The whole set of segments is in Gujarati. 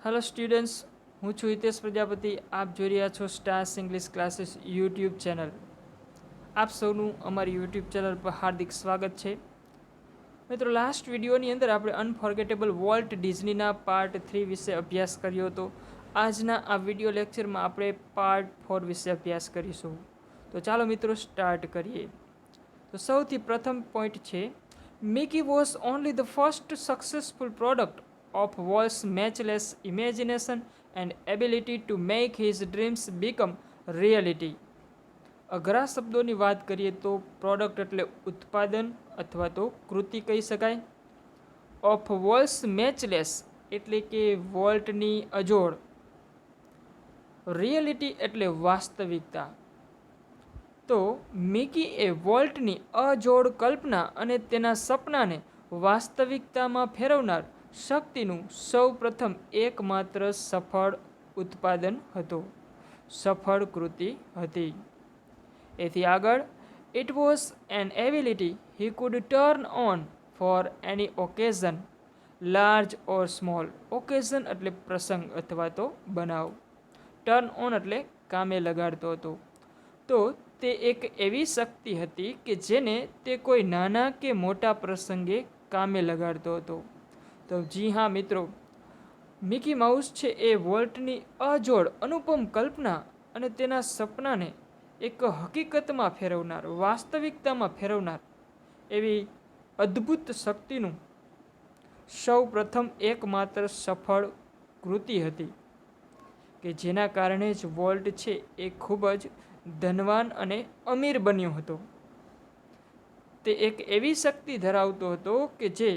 હેલો સ્ટુડન્ટ્સ, હું છું હિતેશ પ્રજાપતિ. આપ જોઈ રહ્યા છો stars English classes YouTube channel. આપ સૌનું અમારી યુટ્યુબ ચેનલ પર હાર્દિક સ્વાગત છે. મિત્રો, લાસ્ટ વિડીયોની અંદર આપણે અનફોર્ગેટેબલ વોલ્ટ ડિઝનીના પાર્ટ 3 વિશે અભ્યાસ કર્યો હતો. આજના આ વિડીયો લેક્ચરમાં આપણે પાર્ટ 4 વિશે અભ્યાસ કરીશું. તો ચાલો મિત્રો સ્ટાર્ટ કરીએ. તો સૌથી પ્રથમ પોઈન્ટ છે, Mickey was only the first successful product of Wall's matchless imagination and ability to make his dreams become reality. અઘરા શબ્દોની વાત કરીએ તો પ્રોડક્ટ એટલે ઉત્પાદન અથવા તો કૃતિ કહી શકાય. ઓફ વોલ્સ મેચલેસ એટલે કે વોલ્ટની અજોડ. રિયલિટી એટલે વાસ્તવિકતા. તો મિકી એ વોલ્ટની અજોડ કલ્પના અને તેના સપનાને વાસ્તવિકતામાં ફેરવનાર શક્તિનું સૌ પ્રથમ એકમાત્ર સફળ ઉત્પાદન હતું, સફળ કૃતિ હતી. એથી આગળ, it was an ability he could turn on for any occasion, large or small. Occasion એટલે પ્રસંગ અથવા તો બનાવ. ટર્ન ઓન એટલે કામે લગાડતો હતો. તો તે એક એવી શક્તિ હતી કે જેને તે કોઈ નાના કે મોટા પ્રસંગે કામે લગાડતો હતો. તો જી હા મિત્રો, મિકી માઉસ છે એ વોલ્ટની અજોડ અનુપમ કલ્પના અને તેના સપનાને એક હકીકતમાં ફેરવનાર, વાસ્તવિકતામાં ફેરવનાર એવી અદ્ભુત શક્તિનું સૌ પ્રથમ એકમાત્ર સફળ કૃતિ હતી કે જેના કારણે જ વોલ્ટ છે એ ખૂબ જ ધનવાન અને અમીર બન્યો હતો. તે એક એવી શક્તિ ધરાવતો હતો કે જે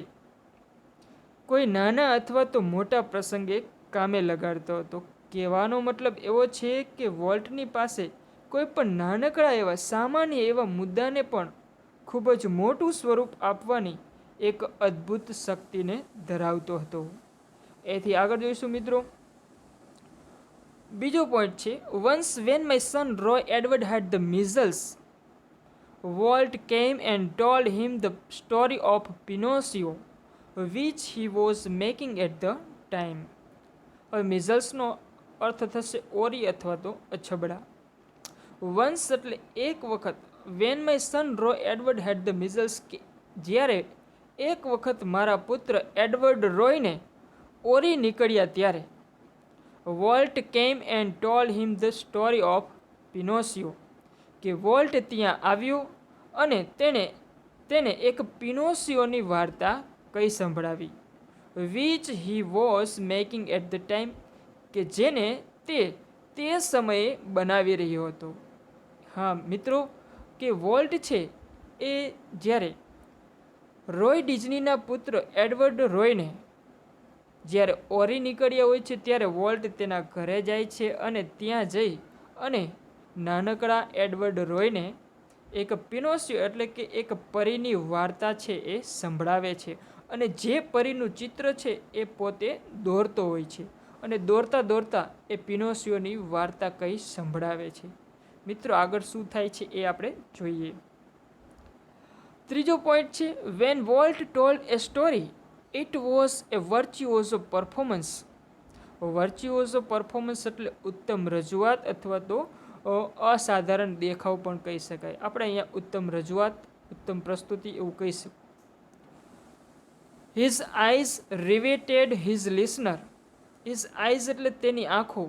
કોઈ નાના અથવા તો મોટા પ્રસંગે કામે લગાડતો હતો. કહેવાનો મતલબ એવો છે કે વોલ્ટની પાસે કોઈ પણ નાનકડા એવા સામાન્ય એવા મુદ્દાને પણ ખૂબ જ મોટું સ્વરૂપ આપવાની એક અદ્ભુત શક્તિને ધરાવતો હતો. એથી આગળ જોઈશું મિત્રો. બીજો પોઈન્ટ છે, once when my son Roy Edward had the measles, Walt came and told him the story of Pinocchio which he was making at the time. હવે મિઝલ્સનો અર્થ થશે ઓરી અથવા તો અછબડા. વન્સ એટલે એક વખત, when my son Ro Edward had the measles કે જ્યારે એક વખત મારા પુત્ર એડવર્ડ રોયને ઓરી નીકળ્યા ત્યારે, Walt came and told him the story of Pinocchio કે વોલ્ટ ત્યાં આવ્યો અને તેને એક પિનોસિયોની વાર્તા કઈ સંભળાવી. Which he was making at the time કે જેને તે સમયે બનાવી રહ્યો હતો. હા મિત્રો, કે વોલ્ટ છે એ જ્યારે રોય ડિઝનીના પુત્ર એડવર્ડ રોયને જ્યારે ઓરી નીકળ્યા હોય છે ત્યારે વોલ્ટ તેના ઘરે જાય છે અને ત્યાં જઈ અને નાનકડા એડવર્ડ રોયને એક પિનોસિયો એટલે કે એક પરીની વાર્તા છે એ સંભળાવે છે. અને જે પરીનું ચિત્ર છે એ પોતે દોરતો હોય છે અને દોરતા દોરતા એ પિનોસિયોની વાર્તા કંઈ સંભળાવે છે. મિત્રો, આગળ શું થાય છે એ આપણે જોઈએ. ત્રીજો પોઈન્ટ છે, when Walt told a story it was a virtuoso performance. Virtuoso performance એટલે ઉત્તમ રજૂઆત અથવા તો અસાધારણ દેખાવ પણ કહી શકાય. આપણે અહીંયા ઉત્તમ રજૂઆત, ઉત્તમ પ્રસ્તુતિ એવું કહી શકીએ. His eyes riveted his listener. His eyes એટલે તેની આંખો,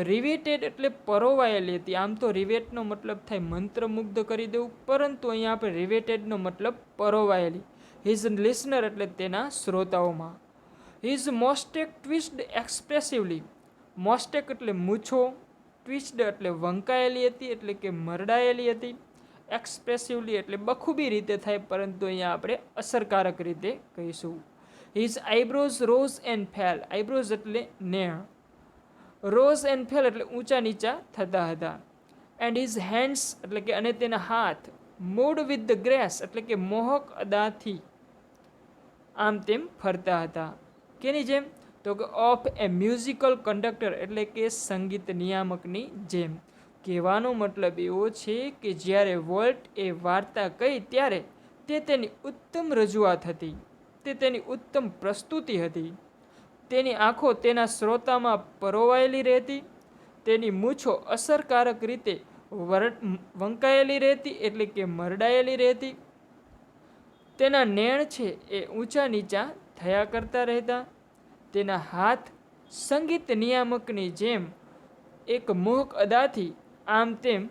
રિવેટેડ એટલે પરોવાયેલી હતી. આમ તો રિવેટનો મતલબ થાય મંત્રમુગ્ધ કરી દેવું, પરંતુ અહીંયા આપણે રિવેટેડનો મતલબ પરોવાયેલી. હિઝ લિસનર એટલે તેના શ્રોતાઓમાં. હિઝ મોસ્ટેક ટ્વિસ્ડ એક્સપ્રેસિવલી. મોસ્ટેક એટલે મૂછો, ટ્વિસ્ડ એટલે વંકાયેલી હતી એટલે કે મરડાયેલી હતી. એક્સપ્રેસિવલી એટલે બખૂબી રીતે થાય, પરંતુ અહીંયા આપણે અસરકારક રીતે કહીશું. His eyebrows rose and fail. Eyebrows એટલે નેણ, રોઝ એન્ડ ફેલ એટલે ઊંચા નીચા થતા હતા. એન્ડ હિઝ હેન્ડ્સ એટલે કે અને તેના હાથ, મૂડ વિથ ધ ગ્રેસ એટલે કે મોહક અદાથી આમ તેમ ફરતા હતા. કેની જેમ? તો કે ઓફ એ મ્યુઝિકલ કંડક્ટર એટલે કે સંગીત નિયામકની જેમ. કહેવાનો મતલબ એવો છે કે જ્યારે વોલ્ટ એ વાર્તા કહી ત્યારે તે તેની ઉત્તમ રજૂઆત હતી, તે તેની ઉત્તમ પ્રસ્તુતિ હતી. તેની આંખો તેના શ્રોતામાં પરોવાયેલી રહેતી, તેની મૂછો અસરકારક રીતે વંકાયેલી રહેતી એટલે કે મરડાયેલી રહેતી, તેના નેણ છે એ ઊંચા નીચા થયા કરતા રહેતા, તેના હાથ સંગીત નિયામકની જેમ એક મોહક અદાથી આમ તેમ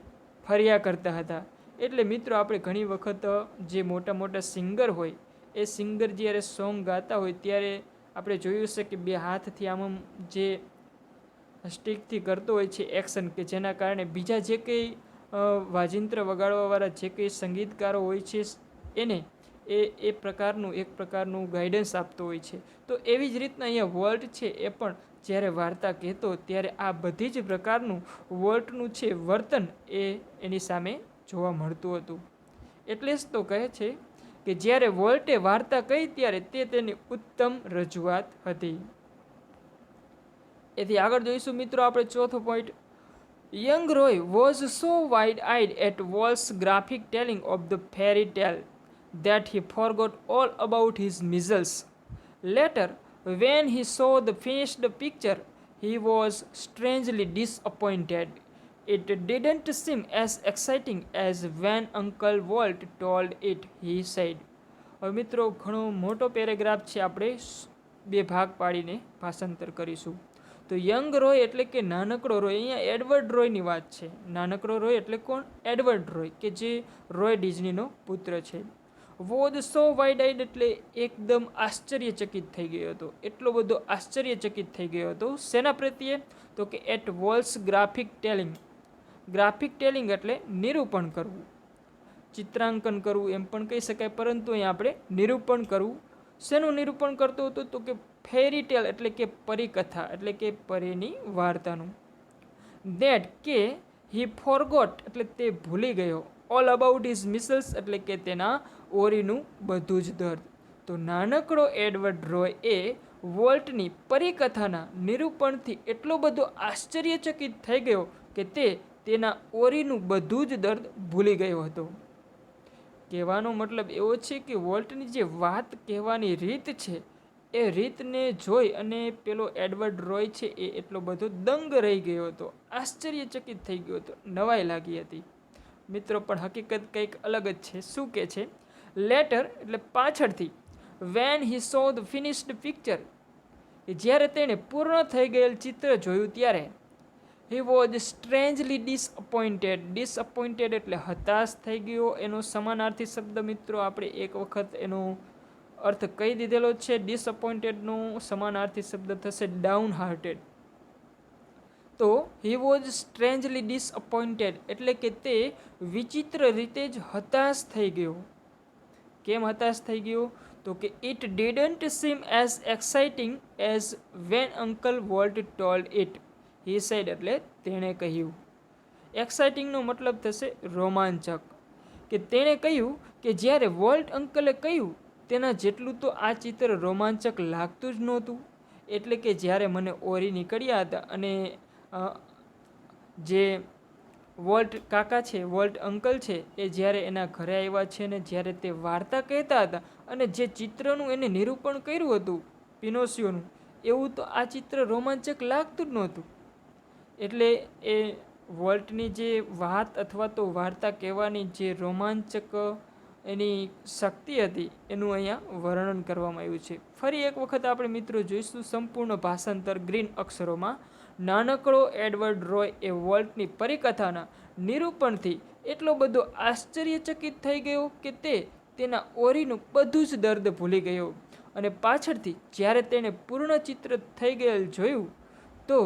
ફર્યા કરતા હતા. એટલે મિત્રો આપણે ઘણી વખત જે મોટા મોટા સિંગર હોય એ સિંગર જ્યારે સોંગ ગાતા હોય ત્યારે આપણે જોયું છે કે બે હાથથી આમ જે સ્ટિકથી કરતો હોય છે એક્શન, કે જેના કારણે બીજા જે કંઈ વાજિંત્ર વગાડવાવાળા જે કંઈ સંગીતકારો હોય છે એને એ પ્રકારનું એક પ્રકારનું ગાઈડન્સ આપતો હોય છે. તો એવી જ રીતના અહીંયા વોલ્ટ છે એ પણ જ્યારે વાર્તા કહેતો ત્યારે આ બધી જ પ્રકારનું વોલ્ટનું છે વર્તન એ એની સામે જોવા મળતું હતું. એટલે જ તો કહે છે કે જ્યારે વોલ્ટે વાર્તા કહી ત્યારે તે તેની ઉત્તમ રજૂઆત હતી. એથી આગળ જોઈશું મિત્રો આપણે ચોથો point. Young Roy was so wide eyed at Walt's graphic telling of the fairy tale that he forgot all about his measles. Later, when he saw the finished picture, he was strangely disappointed. It didn't seem as exciting as when Uncle Walt told it, he said. હવે મિત્રો ઘણો મોટો પેરેગ્રાફ છે, આપણે બે ભાગ પાડીને ભાષાંતર કરીશું. તો યંગ રોય એટલે કે નાનકડો રોય, અહીંયા એડવર્ડ રોયની વાત છે. નાનકડો રોય એટલે કોણ? એડવર્ડ રોય, કે જે રોય ડિઝનીનો પુત્ર છે. વોઝ સો વાઇડ આઇડ એટલે એકદમ આશ્ચર્યચકિત થઈ ગયો હતો, એટલો બધો આશ્ચર્યચકિત થઈ ગયો હતો. શેના પ્રત્યે? તો કે at Walt's graphic telling. Graphic telling એટલે નિરૂપણ કરવું, ચિત્રાંકન કરવું એમ પણ કહી શકાય, પરંતુ અહીં આપણે નિરૂપણ કરવું. શેનું નિરૂપણ કરતો હતો? તો કે ફેરી ટેલ એટલે કે પરિકથા એટલે કે પરીની વાર્તાનું. દેટ કે હી ફોરગોટ એટલે તે ભૂલી ગયો. ઓલ અબાઉટ હિઝ મિસલ્સ એટલે કે તેના ઓરીનું બધું જ દર્દ. તો નાનકડો એડવર્ડ રોય એ વોલ્ટની પરિકથાના નિરૂપણથી એટલો બધો આશ્ચર્યચકિત થઈ ગયો કે તે તેના ઓરીનું બધું જ દર્દ ભૂલી ગયો હતો. કહેવાનો મતલબ એવો છે કે વોલ્ટની જે વાત કહેવાની રીત છે એ રીતને જોઈ અને પેલો એડવર્ડ રોય છે એ એટલો બધો દંગ રહી ગયો હતો, આશ્ચર્યચકિત થઈ ગયો હતો, નવાઈ લાગી હતી. મિત્રો પણ હકીકત કંઈક અલગ જ છે. શું કે છે? લેટર એટલે પાછળથી, when he so the finished picture જ્યારે તેણે પૂર્ણ થઈ ગયેલ ચિત્ર જોયું ત્યારે, હી વોઝ સ્ટ્રેન્જલી ડિસઅપોઇન્ટેડ. ડિસઅપોઇન્ટેડ એટલે હતાશ થઈ ગયો. એનો સમાનાર્થી શબ્દ મિત્રો આપણે એક વખત એનો અર્થ કહી દીધેલો છે. ડિસઅપોઇન્ટેડનો સમાનાર્થી શબ્દ થશે ડાઉન હાર્ટેડ. તો હી વોઝ સ્ટ્રેન્જલી ડિસઅપોઇન્ટેડ એટલે કે તે વિચિત્ર રીતે જ હતાશ થઈ ગયો. કેમ હતાશ થઈ ગયો? તો કે it didn't seem as exciting as when uncle Walt told it, he said એટલે તેણે કહ્યું. એક્સાઇટિંગનો મતલબ થશે રોમાંચક, કે તેણે કહ્યું કે જ્યારે વોલ્ટ અંકલે કહ્યું તેના જેટલું તો આ ચિત્ર રોમાંચક લાગતું જ નહોતું. એટલે કે જ્યારે મને ઓરી નીકળ્યા હતા અને જે વોલ્ટ કાકા છે, વોલ્ટ અંકલ છે, એ જ્યારે એના ઘરે આવ્યા છે ને જ્યારે તે વાર્તા કહેતા હતા અને જે ચિત્રનું એને નિરૂપણ કર્યું હતું પિનોશિયોનું, એવું તો આ ચિત્ર રોમાંચક લાગતું જ નહોતું. એટલે એ વોલ્ટની જે વાત અથવા તો વાર્તા કહેવાની જે રોમાંચક એની શક્તિ હતી એનું અહીંયા વર્ણન કરવામાં આવ્યું છે. ફરી એક વખત આપણે મિત્રો જોઈશું સંપૂર્ણ ભાષાંતર ગ્રીન અક્ષરોમાં. નાનકડો એડવર્ડ રોય એ વોલ્ટની પરિકથાના નિરૂપણથી એટલો બધો આશ્ચર્યચકિત થઈ ગયો કે તે તેના ઓરીનું બધું જ દર્દ ભૂલી ગયો. અને પાછળથી જ્યારે તેણે પૂર્ણ ચિત્ર થઈ ગયેલ જોયું તો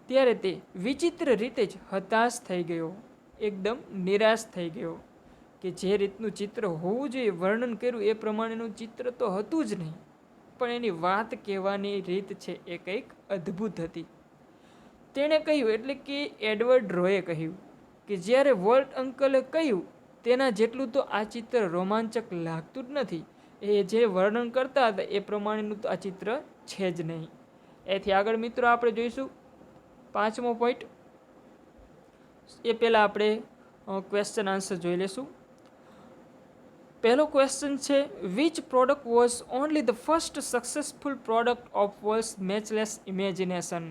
ત્યારે તે વિચિત્ર રીતે જ હતાશ થઈ ગયો, એકદમ નિરાશ થઈ ગયો. કે જે રીતનું ચિત્ર હોવું જોઈએ, વર્ણન કર્યું એ પ્રમાણેનું ચિત્ર તો હતું જ નહીં, પણ એની વાત કહેવાની રીત છે એ કંઈક અદ્ભુત હતી. તેણે કહ્યું એટલે કે એડવર્ડ રોયે કહ્યું કે જ્યારે વોલ્ટ અંકલે કહ્યું તેના જેટલું તો આ ચિત્ર રોમાંચક લાગતું જ નથી. એ જે વર્ણન કરતા હતા એ પ્રમાણેનું તો આ ચિત્ર છે જ નહીં. એથી આગળ મિત્રો આપણે જોઈશું પાંચમો પોઈન્ટ. એ પહેલાં આપણે ક્વેશ્ચન આન્સર જોઈ લેશું. પહેલો ક્વેશ્ચન છે, which product was only the first successful product of Walt's matchless imagination?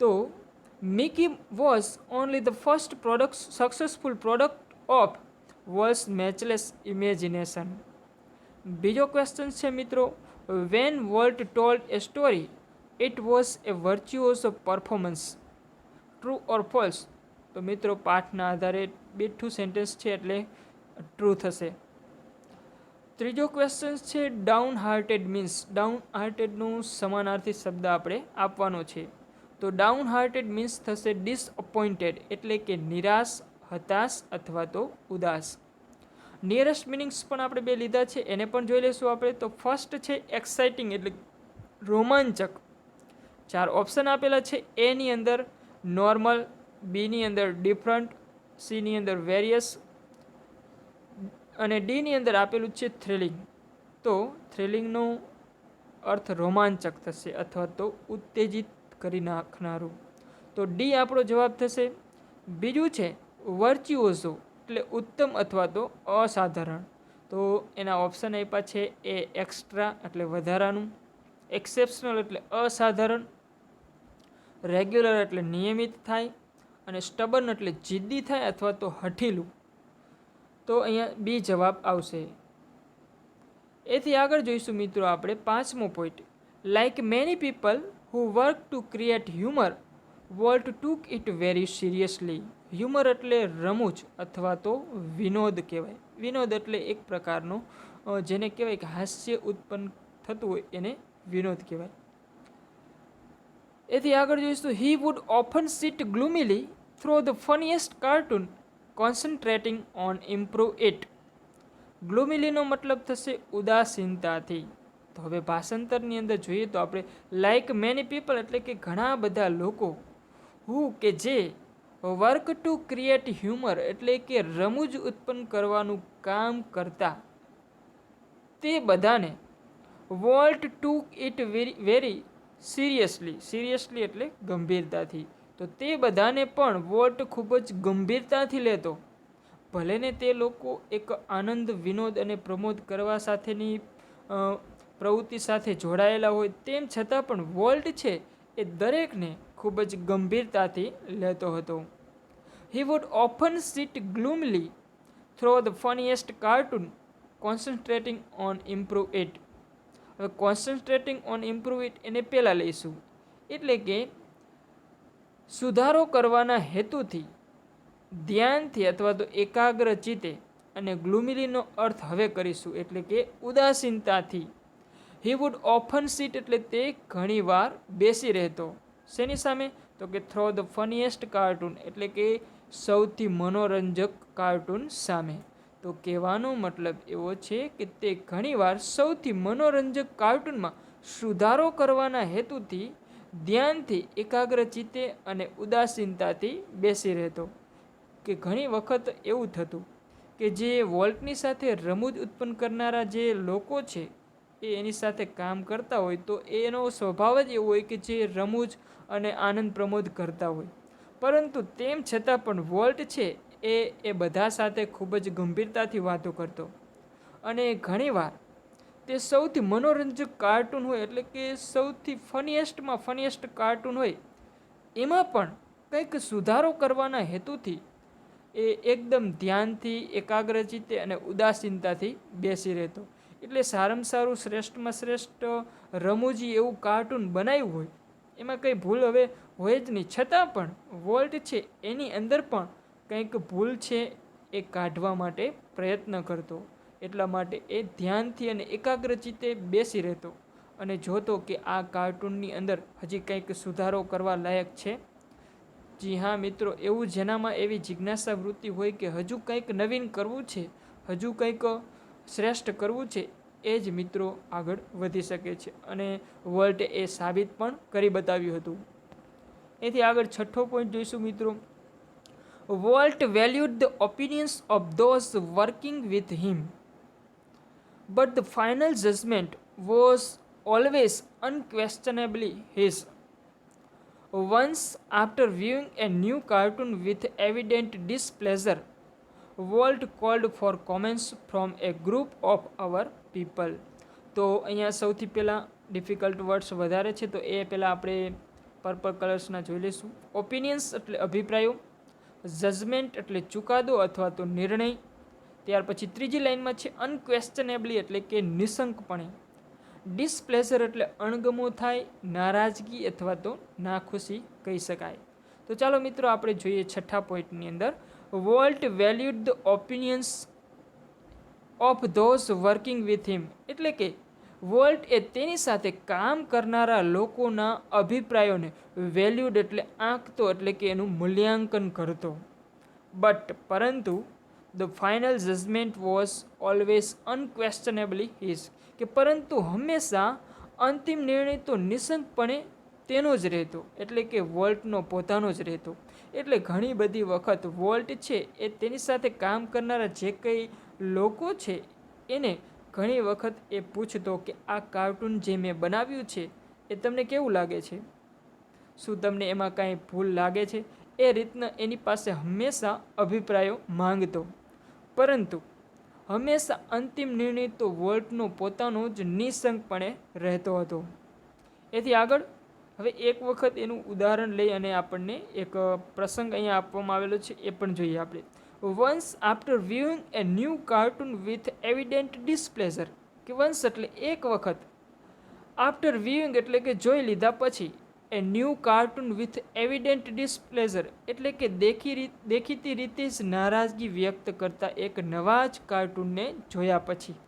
તો Mickey was only the first successful product of Walt's matchless imagination. બીજો ક્વેશ્ચન છે મિત્રો, when Walt told a story it was a virtuoso performance. True or false? તો મિત્રો પાઠના આધારે બેઠું સેન્ટેન્સ છે એટલે ટ્રુ થશે. ત્રીજો ક્વેશ્ચન છે, ડાઉન હાર્ટેડ મીન્સ. ડાઉન હાર્ટેડનું સમાનાર્થી શબ્દ આપણે આપવાનો છે. તો ડાઉન હાર્ટેડ મીન્સ થશે ડિસઅપોઇન્ટેડ, એટલે કે નિરાશ, હતાશ અથવા તો ઉદાસ. નિયરેસ્ટ મિનિંગ્સ પણ આપણે બે લીધા છે, એને પણ જોઈ લઈશું આપણે. તો ફર્સ્ટ છે એક્સાઇટિંગ, એટલે રોમાંચક. 4 ઓપ્શન આપેલા છે. એની અંદર નોર્મલ, બીની અંદર ડિફરન્ટ, સીની અંદર વેરિયસ અને ડીની અંદર આપેલું છે થ્રિલિંગ. તો થ્રિલિંગનો અર્થ રોમાંચક થશે અથવા તો ઉત્તેજિત કરી નાખનારું. તો ડી આપણો જવાબ થશે. બીજું છે વર્ચ્યુઓઝો, એટલે ઉત્તમ અથવા તો અસાધારણ. તો એના ઓપ્શન આપ્યા છે. એ એક્સ્ટ્રા એટલે વધારાનું, એક્સેપ્શનલ એટલે અસાધારણ, રેગ્યુલર એટલે નિયમિત થાય, અને સ્ટબન એટલે જિદ્દી થાય અથવા તો હઠીલું. તો અહીંયા બી જવાબ આવશે. એથી આગળ જોઈશું મિત્રો આપણે 5મો point. Like many people who work to create humour, Walt took it very seriously. Humour એટલે રમૂજ અથવા તો વિનોદ કહેવાય. વિનોદ એટલે એક પ્રકારનો જેને કહેવાય કે હાસ્ય ઉત્પન્ન થતું હોય એને વિનોદ કહેવાય. એથી આગળ જોઈશું, he would often sit gloomily through the funniest cartoon concentrating on improve it. ગ્લુમિલીનો મતલબ થશે ઉદાસીનતાથી. તો હવે ભાષાંતરની અંદર જોઈએ તો આપણે લાઇક મેની પીપલ એટલે કે ઘણા બધા લોકો, હુ કે જે, વર્ક ટુ ક્રિએટ હ્યુમર એટલે કે રમૂજ ઉત્પન્ન કરવાનું કામ કરતા, તે બધાને, volt took it very seriously. Seriously એટલે ગંભીરતાથી. તો તે બધાને પણ વોલ્ટ ખૂબ જ ગંભીરતાથી લેતો. ભલે ને તે લોકો એક આનંદ, વિનોદ અને પ્રમોદ કરવા સાથેની પ્રવૃત્તિ સાથે જોડાયેલા હોય, તેમ છતાં પણ વોલ્ટ છે એ દરેકને ખૂબ જ ગંભીરતાથી લેતો હતો. He would often sit gloomily through the funniest cartoon concentrating on improve it. હવે કોન્સન્ટ્રેટિંગ ઓન ઇમ્પ્રૂવ ઇટ એને પહેલાં લઈશું. એટલે કે સુધારો કરવાના હેતુથી, ધ્યાનથી અથવા તો એકાગ્ર ચિત્તે, અને ગ્લુમિલીનો અર્થ હવે કરીશું એટલે કે ઉદાસીનતાથી. હી વુડ ઓફન સીટ એટલે તે ઘણીવાર બેસી રહેતો. શેની સામે? તો કે થ્રો ધ ફનીએસ્ટ કાર્ટૂન એટલે કે સૌથી મનોરંજક કાર્ટૂન સામે. તો કહેવાનો મતલબ એવો છે કે તે ઘણીવાર સૌથી મનોરંજક કાર્ટૂનમાં સુધારો કરવાના હેતુથી, ધ્યાનથી, એકાગ્ર ચિત્તે અને ઉદાસીનતાથી બેસી રહેતો. કે ઘણી વખત એવું થતું કે જે વોલ્ટની સાથે રમૂજ ઉત્પન્ન કરનારા જે લોકો છે એ એની સાથે કામ કરતા હોય તો એનો સ્વભાવ જ એવો હોય કે જે રમૂજ અને આનંદ પ્રમોદ કરતા હોય. પરંતુ તેમ છતાં પણ વોલ્ટ છે એ બધા સાથે ખૂબ જ ગંભીરતાથી વાતો કરતો. અને ઘણીવાર તે સૌથી મનોરંજક કાર્ટૂન હોય એટલે કે સૌથી ફનીએસ્ટમાં ફનીએસ્ટ કાર્ટૂન હોય એમાં પણ કંઈક સુધારો કરવાના હેતુથી એ એકદમ ધ્યાનથી, એકાગ્રચિત્તે અને ઉદાસીનતાથી બેસી રહેતો. એટલે સારામાં સારું, શ્રેષ્ઠમાં શ્રેષ્ઠ રમૂજી એવું કાર્ટૂન બનાવ્યું હોય એમાં કંઈ ભૂલ હવે હોય જ નહીં, છતાં પણ વોલ્ટ છે એની અંદર પણ કંઈક ભૂલ છે એ કાઢવા માટે પ્રયત્ન કરતો. એટલા માટે એ ધ્યાનથી અને એકાગ્રચિત્તે બેસી રહેતો અને જોતો કે આ કાર્ટૂનની અંદર હજી કંઈક સુધારો કરવા લાયક છે. જી હા મિત્રો, એવું જેનામાં એવી જિજ્ઞાસા વૃત્તિ હોય કે હજુ કંઈક નવીન કરવું છે, હજુ કંઈક શ્રેષ્ઠ કરવું છે, એ જ મિત્રો આગળ વધી શકે છે. અને વોલ્ટે એ સાબિત પણ કરી બતાવ્યું હતું. એથી આગળ 6થો પોઈન્ટ જોઈશું મિત્રો. Walt valued the opinions of those working with him, but the final judgement was always unquestionably his. Once, after viewing a new cartoon with evident displeasure, Walt called for comments from a group of our people. તો અહીંયા સૌથી પહેલાં ડિફિકલ્ટ વર્ડ્સ વધારે છે, તો એ પહેલાં આપણે પર્પલ કલર્સના જોઈ લઈશું. ઓપિનિયન્સ એટલે અભિપ્રાયો, જજમેન્ટ એટલે ચુકાદો અથવા તો નિર્ણય. ત્યાર પછી ત્રીજી લાઇનમાં છે અનક્વેશ્ચનેબલી એટલે કે નિશંકપણે. ડિસપ્લેઝર એટલે અણગમો થાય, નારાજગી અથવા તો નાખુશી કહી શકાય. તો ચાલો મિત્રો આપણે જોઈએ છઠ્ઠા પોઈન્ટની અંદર, volt valued the opinions of those working with હિમ. એટલે કે વોલ્ટ એ તેની સાથે કામ કરનારા લોકોના અભિપ્રાયોને વેલ્યુડ એટલે આંકતો એટલે કે એનું મૂલ્યાંકન કરતો. પરંતુ the final judgement was always unquestionably his. કે પરંતુ હંમેશા અંતિમ નિર્ણય તો નિશંકપણે તેનો જ રહેતો, એટલે કે વોલ્ટનો પોતાનો જ રહેતો. એટલે ઘણી બધી વખત વોલ્ટ છે એ તેની સાથે કામ કરનારા જે કંઈ લોકો છે એને ઘણી વખત એ પૂછતો કે આ કાર્ટૂન જે મેં બનાવ્યું છે એ તમને કેવું લાગે છે, શું તમને એમાં કાંઈ ભૂલ લાગે છે, એ રીતના એની પાસે હંમેશા અભિપ્રાયો માંગતો. પરંતુ હંમેશા અંતિમ નિર્ણય તો વોલ્ટનો પોતાનો જ નિશંકપણે રહેતો હતો. એથી આગળ હવે એક વખત એનું ઉદાહરણ લઈ અને આપણને એક પ્રસંગ અહીંયા આપવામાં આવેલો છે એ પણ જોઈએ આપણે. Once after viewing a new cartoon with evident displeasure. કે વન્સ એટલે એક વખત, આફ્ટર વ્યુઇંગ એટલે કે જોઈ લીધા પછી, એ ન્યૂ કાર્ટૂન વિથ એવિડન્ટ ડિસપ્લેઝર એટલે કે દેખીતી રીતે જ નારાજગી વ્યક્ત કરતા એક નવા જ કાર્ટૂનને જોયા પછી,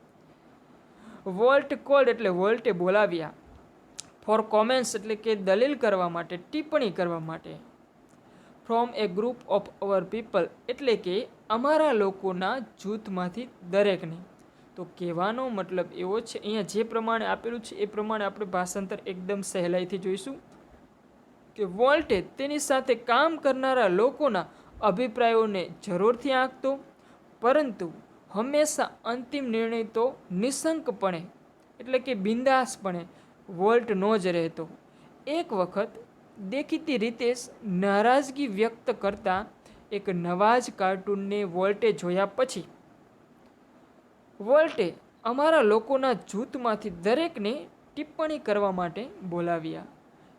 વોલ્ટ કોલ્ડ એટલે વોલ્ટે બોલાવ્યા, ફોર કોમેન્ટ્સ એટલે કે દલીલ કરવા માટે, ટિપ્પણી કરવા માટે, from a group of our people એટલે કે અમારા લોકોના જૂથમાંથી દરેકને. તો કહેવાનો મતલબ એવો છે, અહીંયા જે પ્રમાણે આપેલું છે એ પ્રમાણે આપણે ભાષાંતર એકદમ સહેલાઈથી જોઈશું કે વોલ્ટે તેની સાથે કામ કરનારા લોકોના અભિપ્રાયોને જરૂરથી આંકતો, પરંતુ હંમેશા અંતિમ નિર્ણય તો નિશંકપણે એટલે કે બિંદાસપણે વોલ્ટનો જ રહેતો. એક વખત દેખીતી રીતે જ નારાજગી વ્યક્ત કરતા એક નવા જ કાર્ટૂનને વોલ્ટે જોયા પછી, વોલ્ટે અમારા લોકોના જૂથમાંથી દરેકને ટિપ્પણી કરવા માટે બોલાવ્યા.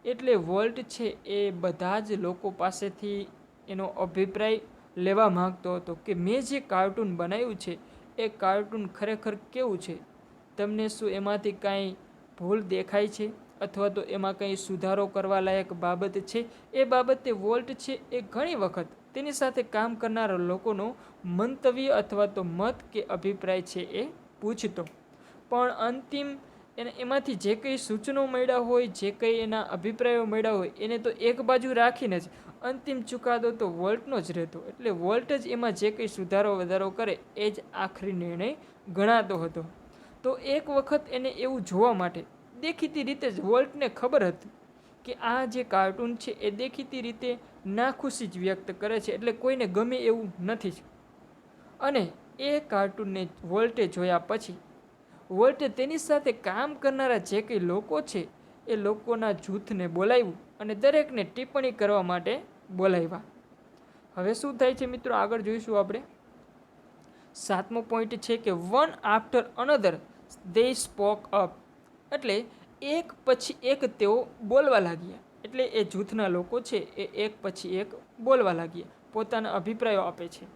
એટલે વોલ્ટ છે એ બધા જ લોકો પાસેથી એનો અભિપ્રાય લેવા માંગતો હતો કે મેં જે કાર્ટૂન બનાવ્યું છે એ કાર્ટૂન ખરેખર કેવું છે, તમને શું એમાંથી કાંઈ ભૂલ દેખાય છે અથવા તો એમાં કંઈ સુધારો કરવા લાયક બાબત છે. એ બાબતે વોલ્ટ છે એ ઘણી વખત તેની સાથે કામ કરનારા લોકોનો મંતવ્ય અથવા તો મત કે અભિપ્રાય છે એ પૂછતો. પણ અંતિમ એમાંથી જે કંઈ સૂચનો મળ્યા હોય, જે કંઈ એના અભિપ્રાયો મળ્યા હોય એને તો એક બાજુ રાખીને જ અંતિમ ચુકાદો તો વોલ્ટનો જ રહેતો. એટલે વોલ્ટ જ એમાં જે કંઈ સુધારો વધારો કરે એ જ આખરી નિર્ણય ગણાતો હતો. તો એક વખત એને એવું જોવા માટે દેખીતી રીતે જ વોલ્ટને ખબર હતી કે આ જે કાર્ટૂન છે એ દેખીતી રીતે નાખુશી જ વ્યક્ત કરે છે, એટલે કોઈને ગમે એવું નથી જ. અને એ કાર્ટૂનને વોલ્ટે જોયા પછી વોલ્ટે તેની સાથે કામ કરનારા જે કંઈ લોકો છે એ લોકોના જૂથને બોલાવ્યું અને દરેકને ટિપ્પણી કરવા માટે બોલાવ્યા. હવે શું થાય છે મિત્રો, આગળ જોઈશું આપણે. 7મો પોઈન્ટ છે કે વન આફ્ટર અનધર દે સ્પોક અપ. એટલે એક પછી એક તેઓ બોલવા લાગ્યા. એટલે એ જૂથના લોકો છે એ એક પછી એક બોલવા લાગ્યા, પોતાના અભિપ્રાયો આપે છે.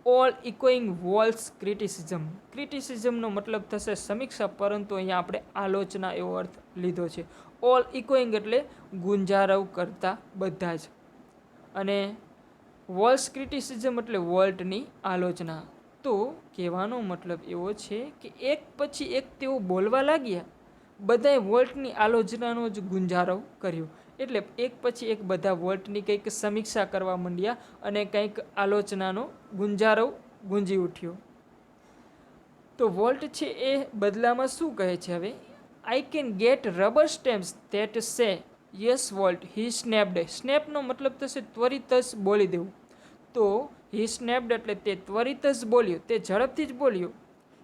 All echoing Walt's criticism. ક્રિટિસિઝમનો મતલબ થશે સમીક્ષા, પરંતુ અહીંયા આપણે આલોચના એવો અર્થ લીધો છે. ઓલ ઇકોઈંગ એટલે ગુંજારવ કરતા બધા જ, અને વોલ્સ ક્રિટિસિઝમ એટલે વોલ્ટની આલોચના. તો કહેવાનો મતલબ એવો છે કે એક પછી એક તેઓ બોલવા લાગ્યા, બધાએ વોલ્ટની આલોચનાનો જ ગુંજારવ કર્યો. એટલે એક પછી એક બધા વોલ્ટની કંઈક સમીક્ષા કરવા માંડ્યા અને કંઈક આલોચનાનો ગુંજારવ ગુંજી ઉઠ્યો. તો વોલ્ટ છે એ બદલામાં શું કહે છે હવે, I can get rubber stamps that say yes Walt he snapped. સ્નેપનો મતલબ થશે ત્વરિત જ બોલી દેવું. તો હી સ્નેપ્ડ એટલે તે ત્વરિત જ બોલ્યો, તે ઝડપથી જ બોલ્યો.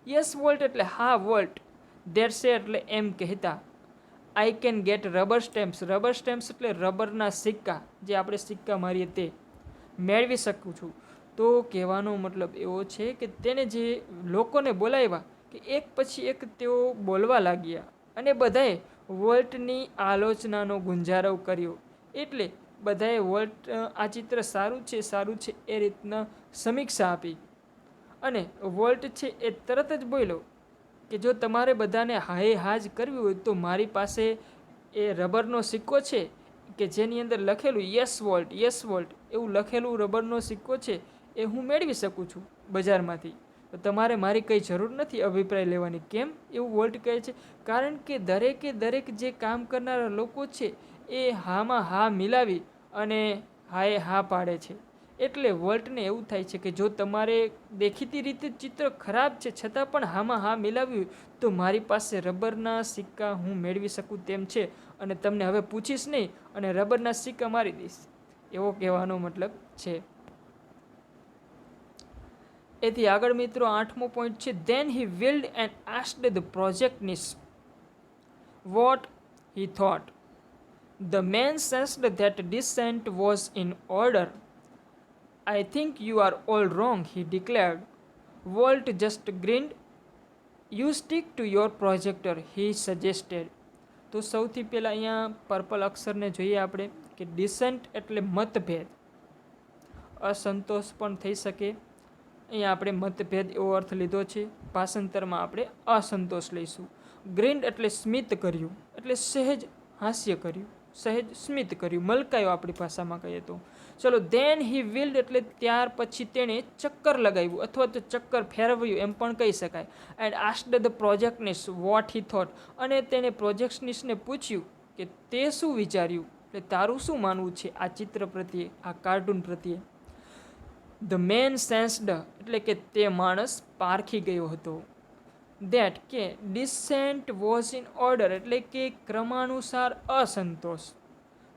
યસ વોલ્ટ એટલે હા વોલ્ટ. ધેટ સે એટલે એમ કહેતા. આઈ can get rubber stamps. Rubber stamps એટલે રબરના સિક્કા, જે આપણે સિક્કા મારીએ તે મેળવી શકું છું. તો કહેવાનો મતલબ એવો છે કે તેને જે લોકોને બોલાવ્યા કે એક પછી એક તેઓ બોલવા લાગ્યા અને બધાએ વોલ્ટની આલોચનાનો ગુંજારવ કર્યો. એટલે બધાએ વોલ્ટ આ ચિત્ર સારું છે એ રીતના સમીક્ષા આપી. અને વોલ્ટ છે એ તરત જ બોલ્યો કે જો તમારે બધાને હાએ હાજ કરવી હોય તો મારી પાસે એ રબરનો સિક્કો છે કે જેની અંદર લખેલું યસ વોલ્ટ એવું લખેલું રબરનો સિક્કો છે એ હું મેળવી શકું છું બજારમાંથી. તો તમારે મારી કંઈ જરૂર નથી અભિપ્રાય લેવાની. કેમ એવું વોલ્ટ કહે છે? કારણ કે દરેક જે કામ કરનારા લોકો છે એ હામાં હા મિલાવી અને હાએ હા પાડે છે. એટલે વોલ્ટને એવું થાય છે કે જો તમારે દેખીતી રીતે ચિત્ર ખરાબ છે છતાં પણ હામાં હા મિલાવ્યું તો મારી પાસે રબરના સિક્કા હું મેળવી શકું તેમ છે અને તમને હવે પૂછીશ નહીં અને રબરના સિક્કા મારી દઈશ, એવો કહેવાનો મતલબ છે. એથી આગળ મિત્રો 8મો પોઈન્ટ છે then he wheeled and asked the projectionist what he thought. The man sensed that dissent was in order. I think you are all wrong, he declared. Walt just grinned. You stick to your projector, he suggested. તો સૌથી પહેલાં અહીંયા પર્પલ અક્ષરને જોઈએ આપણે કે ડિસન્ટ એટલે મતભેદ, અસંતોષ પણ થઈ શકે. અહીંયા આપણે મતભેદ એવો અર્થ લીધો છે, ભાષાંતરમાં આપણે અસંતોષ લઈશું. ગ્રીન્ડ એટલે સ્મિત કર્યું, એટલે સહેજ હાસ્ય કર્યું, સહેજ સ્મિત કર્યું, મલકાયો આપણી ભાષામાં કહીએ તો. ચલો, ધેન હી વિલ્ડ એટલે ત્યાર પછી તેણે ચક્કર લગાવ્યું અથવા તો ચક્કર ફેરવ્યું એમ પણ કહી શકાય. And asked the projectionist what he thought, અને તેણે પ્રોજેક્ટનિસ્ટને પૂછ્યું કે તે શું વિચાર્યું, એટલે તારું શું માનવું છે આ ચિત્ર પ્રત્યે, આ કાર્ટૂન પ્રત્યે. ધ મેન સેન્સ્ડ એટલે કે તે માણસ પારખી ગયો હતો. ધેટ કે ડિસેન્ટ વોઝ ઇન ઓર્ડર એટલે કે ક્રમાનુસાર અસંતોષ.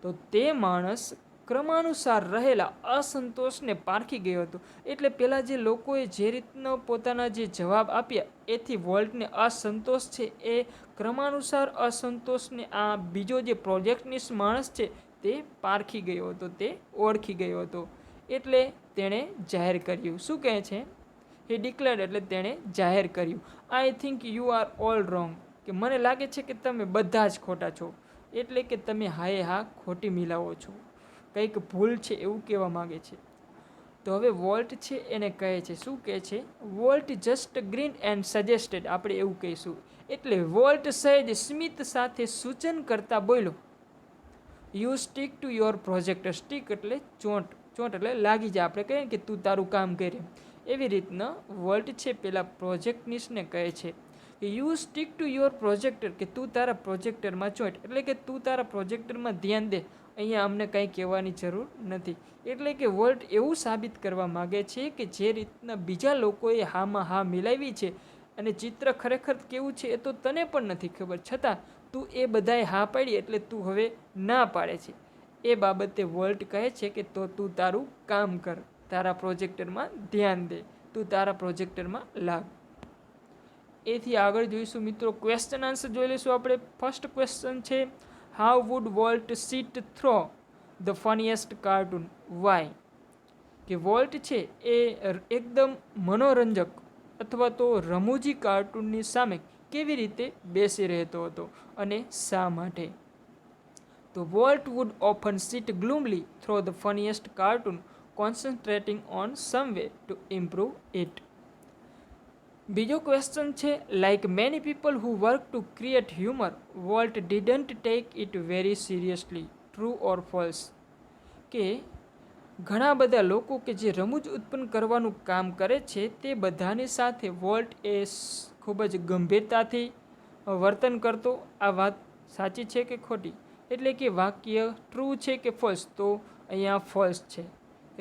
તો તે માણસ ક્રમાનુસાર રહેલા અસંતોષને પારખી ગયો હતો. એટલે પહેલાં જે લોકોએ જે રીતનો પોતાના જે જવાબ આપ્યા એથી વોલ્ટને અસંતોષ છે એ ક્રમાનુસાર અસંતોષને આ બીજો જે પ્રોજેક્ટનિસ્ટ માણસ છે તે પારખી ગયો હતો, તે ઓળખી ગયો હતો. એટલે તેણે જાહેર કર્યું. શું કહે છે? હી ડિક્લેર્ડ એટલે તેણે જાહેર કર્યું. I think you are all wrong, કે મને લાગે છે કે તમે બધા જ ખોટા છો. એટલે કે તમે હાએ હા ખોટી મિલાવો છો, કંઈક ભૂલ છે એવું કહેવા માગે છે. તો હવે વોલ્ટ છે એને કહે છે, શું કહે છે? Volt just green and suggested, આપણે એવું કહીશું. એટલે વોલ્ટ સહેજ સ્મિત સાથે સૂચન કરતા બોલ્યો, you stick to your project. Stick એટલે ચોંટ, ચોંટ એટલે લાગી જાય, આપણે કહીએ કે તું તારું કામ કરે. એવી રીતના વોલ્ટ છે પેલા પ્રોજેક્ટનિસ્ટને કહે છે કે you stick to your projector, કે તું તારા પ્રોજેક્ટરમાં ચોંટ, એટલે કે તું તારા પ્રોજેક્ટરમાં ધ્યાન દે, અહીંયા અમને કંઈ કહેવાની જરૂર નથી. એટલે કે વોલ્ટ એવું સાબિત કરવા માગે છે કે જે રીતના બીજા લોકોએ હામાં હા મિલાવી છે અને ચિત્ર ખરેખર કેવું છે એ તો તને પણ નથી ખબર, છતાં તું એ બધાએ હા પાડી એટલે તું હવે ના પાડે છે. એ બાબતે વોલ્ટ કહે છે કે તો તું તારું કામ કર, તારા પ્રોજેક્ટરમાં ધ્યાન દે, તું તારા પ્રોજેક્ટરમાં લાગ. એથી આગળ જોઈશું મિત્રો, ક્વેશ્ચન આન્સર જોઈ લઈશું આપણે. ફર્સ્ટ ક્વેશ્ચન છે, how would Walt sit through the funniest cartoon, why? કે વોલ્ટ છે એ એકદમ મનોરંજક અથવા તો રમૂજી કાર્ટૂનની સામે કેવી રીતે બેસી રહેતો હતો અને શા માટે? તો Walt would often sit gloomily through the funniest cartoon, concentrating on some way to improve it. બીજો ક્વેશ્ચન છે, like many people who work to create humor, Walt didn't take it very seriously, true or false? કે ઘણા બધા લોકો કે જે રમૂજ ઉત્પન્ન કરવાનું કામ કરે છે તે બધાની સાથે વોલ્ટ એ ખૂબ જ ગંભીરતાથી વર્તન કરતો. આ વાત સાચી છે કે ખોટી? એટલે કે વાક્ય ટ્રુ છે કે ફોલ્સ? તો અહીંયા ફોલ્સ છે,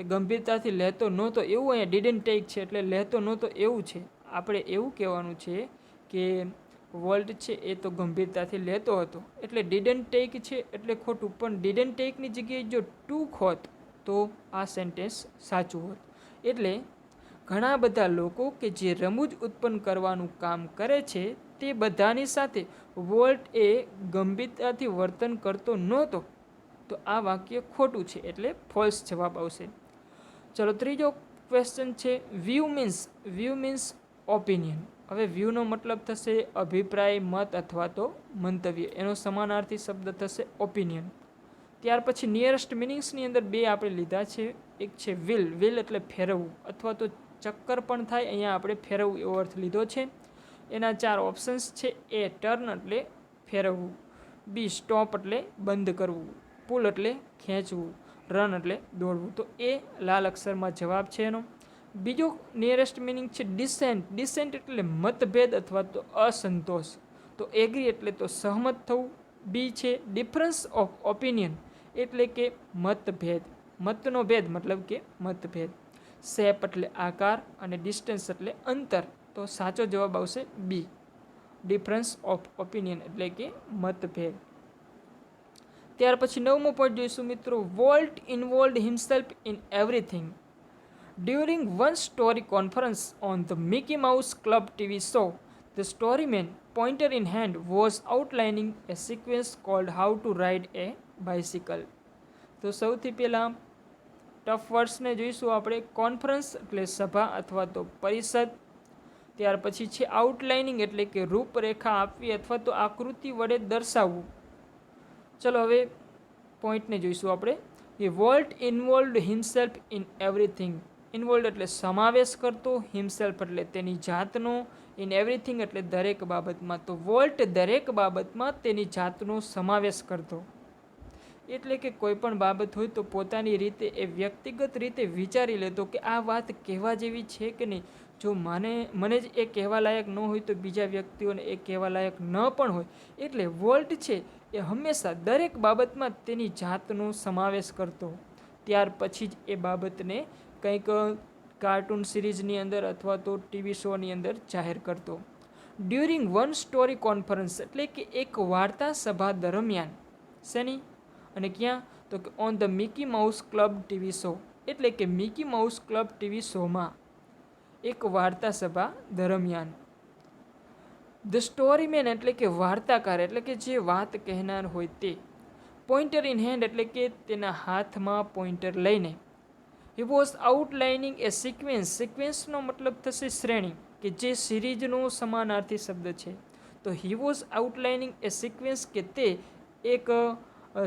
એ ગંભીરતાથી લેતો નહોતો એવું અહીંયા ડિડન્ટ ટેક છે, એટલે લેતો નહોતો એવું છે. આપણે એવું કહેવાનું છે કે વોલ્ટ છે એ તો ગંભીરતાથી લેતો હતો, એટલે ડિડન્ટ ટેક છે એટલે ખોટું. પણ ડિડન્ટ ટેકની જગ્યાએ જો ટૂંક હોત તો આ સેન્ટેન્સ સાચું હોત. એટલે ઘણા બધા લોકો કે જે રમૂજ ઉત્પન્ન કરવાનું કામ કરે છે તે બધાની સાથે વોલ્ટ એ ગંભીરતાથી વર્તન કરતો નહોતો. તો આ વાક્ય ખોટું છે એટલે ફોલ્સ જવાબ આવશે. ચલો, ત્રીજો ક્વેશ્ચન છે વ્યૂ મીન્સ ઓપિનિયન. હવે વ્યૂનો મતલબ થશે અભિપ્રાય, મત અથવા તો મંતવ્ય. એનો સમાનાર્થી શબ્દ થશે ઓપિનિયન. ત્યાર પછી નિયરેસ્ટ મિનિંગ્સની અંદર બે આપણે લીધા છે. એક છે વિલ એટલે ફેરવવું અથવા તો ચક્કર પણ થાય, અહીંયા આપણે ફેરવવું એવો અર્થ લીધો છે. એના 4 ઓપ્શન્સ છે. એ ટર્ન એટલે ફેરવવું, બી સ્ટોપ એટલે બંધ કરવું, પુલ એટલે ખેંચવું, રન એટલે દોડવું. તો એ લાલ અક્ષરમાં જવાબ છે એનો. બીજો નિયરેસ્ટ મિનિંગ છે ડિસેન્ટ એટલે મતભેદ અથવા તો અસંતોષ. તો એગ્રી એટલે તો સહમત થવું. બી છે ડિફરન્સ ઓફ ઓપિનિયન એટલે કે મતભેદ, મતનો ભેદ મતલબ કે મતભેદ. શેપ એટલે આકાર અને ડિસ્ટન્સ એટલે અંતર. તો સાચો જવાબ આવશે બી, ડિફરન્સ ઓફ ઓપિનિયન એટલે કે મતભેદ. ત્યાર પછી 9મો પોઈન્ટ જોઈશું મિત્રો. Volt involved himself in everything. During one story conference on the Mickey Mouse Club TV show, the storyman, pointer in hand, was outlining a sequence called How to Ride a Bicycle. તો સૌથી પહેલાં ટફ વર્ડ્સને જોઈશું આપણે. કોન્ફરન્સ એટલે સભા અથવા તો પરિષદ. ત્યાર પછી છે આઉટલાઇનિંગ એટલે કે રૂપરેખા આપવી અથવા તો આકૃતિ વડે દર્શાવવું. ચલો હવે પોઈન્ટને જોઈશું આપણે. એ Walt involved himself in everything. Involve એટલે સમાવેશ કરતો, હિમસેલ્ફ એટલે તેની જાતનો, ઇન એવરીથિંગ એટલે દરેક બાબતમાં. તો વોલ્ટ દરેક બાબતમાં તેની જાતનો સમાવેશ કરતો. એટલે કે કોઈ પણ બાબત હોય તો પોતાની રીતે એ વ્યક્તિગત રીતે વિચારી લેતો કે આ વાત કહેવા જેવી છે કે નહીં. જો મને જ એ કહેવા લાયક ન હોય તો બીજા વ્યક્તિઓને એ કહેવા લાયક ન પણ હોય. એટલે વોલ્ટ છે એ હંમેશા દરેક બાબતમાં તેની જાતનો સમાવેશ કરતો. ત્યાર પછી જ એ બાબતને કંઈક કાર્ટૂન સિરીઝની અંદર અથવા તો ટીવી શોની અંદર જાહેર કરતો. ડ્યુરિંગ વન સ્ટોરી કોન્ફરન્સ એટલે કે એક વાર્તા સભા દરમિયાન. શેની અને ક્યાં? તો કે on the Mickey Mouse Club TV show એટલે કે મિકી માઉસ ક્લબ ટીવી શોમાં એક વાર્તા સભા દરમિયાન. ધ સ્ટોરીમેન એટલે કે વાર્તાકાર એટલે કે જે વાત કહેનાર હોય તે. પોઇન્ટર ઇન હેન્ડ એટલે કે તેના હાથમાં પોઇન્ટર લઈને. He was outlining A sequence. સિક્વેન્સનો મતલબ થશે શ્રેણી, કે જે સિરીઝનો સમાનાર્થી શબ્દ છે. તો he was outlining A sequence કે તે એક